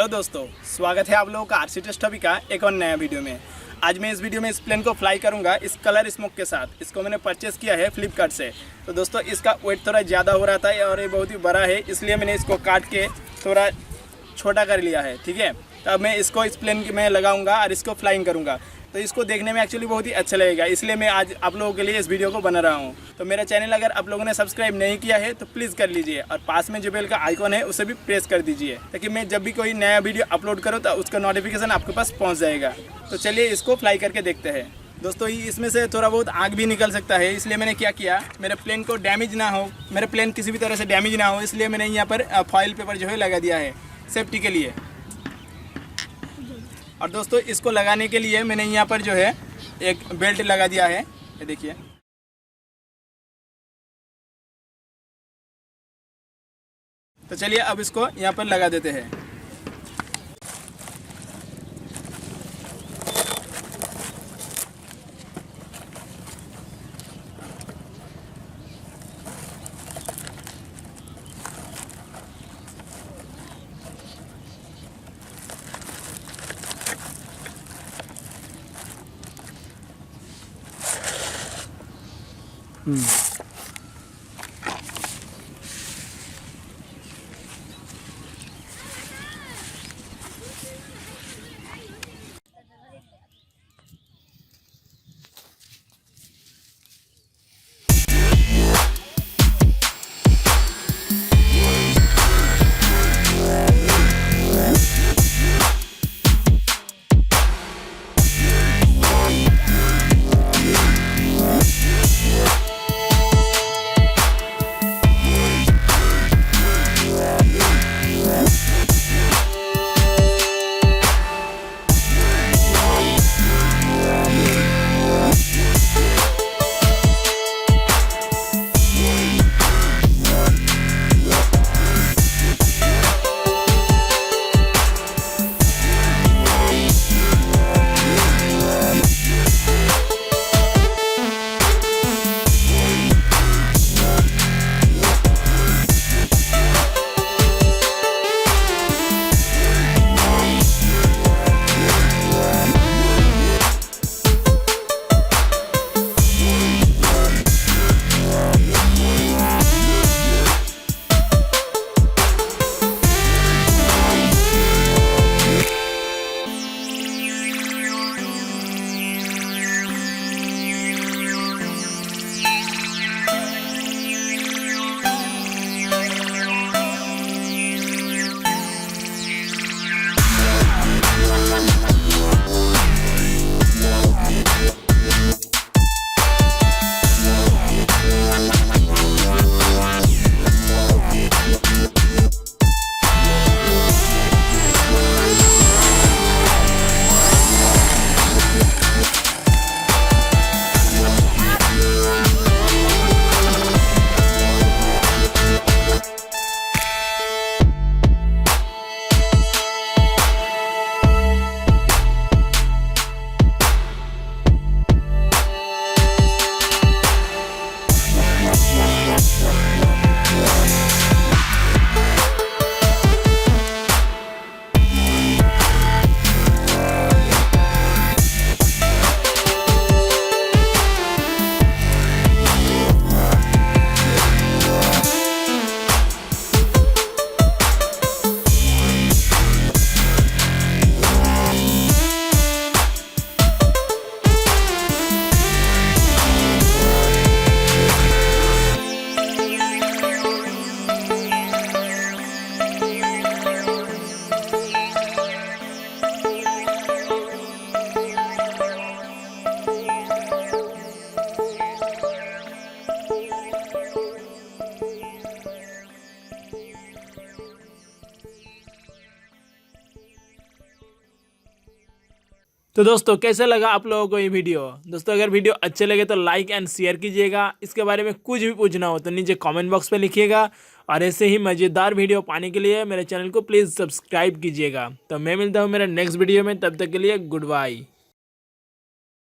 Hello दोस्तों, स्वागत है आप लोगों का आरसी टेस्ट हॉबी का एक और नया वीडियो में। आज मैं इस वीडियो में इस प्लेन को फ्लाई करूंगा इस कलर स्मोक के साथ। इसको मैंने परचेस किया है फ्लिपकार्ट से। तो दोस्तों इसका वेट थोड़ा ज़्यादा हो रहा था और ये बहुत ही बड़ा है, इसलिए मैंने इसको काट के थोड़ा छोटा कर लिया है। ठीक है, तो अब मैं इसको इस प्लेन में लगाऊंगा और इसको फ्लाइंग करूंगा। तो इसको देखने में एक्चुअली बहुत ही अच्छा लगेगा, इसलिए मैं आज आप लोगों के लिए इस वीडियो को बना रहा हूं। तो मेरा चैनल अगर आप लोगों ने सब्सक्राइब नहीं किया है तो प्लीज़ कर लीजिए और पास में जो बेल का आइकॉन है उसे भी प्रेस कर दीजिए, ताकि मैं जब भी कोई नया वीडियो अपलोड करूं तो उसका नोटिफिकेशन आपके पास पहुंच जाएगा। तो चलिए इसको फ्लाई करके देखते हैं। दोस्तों इसमें से थोड़ा बहुत आग भी निकल सकता है, इसलिए मैंने क्या किया, मेरे प्लेन को डैमेज ना हो, मेरा प्लेन किसी भी तरह से डैमेज ना हो, इसलिए मैंने यहाँ पर फॉइल पेपर जो है लगा दिया है सेफ्टी के लिए। और दोस्तों इसको लगाने के लिए मैंने यहाँ पर जो है एक बेल्ट लगा दिया है, ये देखिए। तो चलिए अब इसको यहाँ पर लगा देते हैं। तो दोस्तों कैसा लगा आप लोगों को ये वीडियो? दोस्तों अगर वीडियो अच्छे लगे तो लाइक एंड शेयर कीजिएगा। इसके बारे में कुछ भी पूछना हो तो नीचे कमेंट बॉक्स में लिखिएगा और ऐसे ही मज़ेदार वीडियो पाने के लिए मेरे चैनल को प्लीज़ सब्सक्राइब कीजिएगा। तो मैं मिलता हूँ मेरे नेक्स्ट वीडियो में, तब तक के लिए गुड बाय।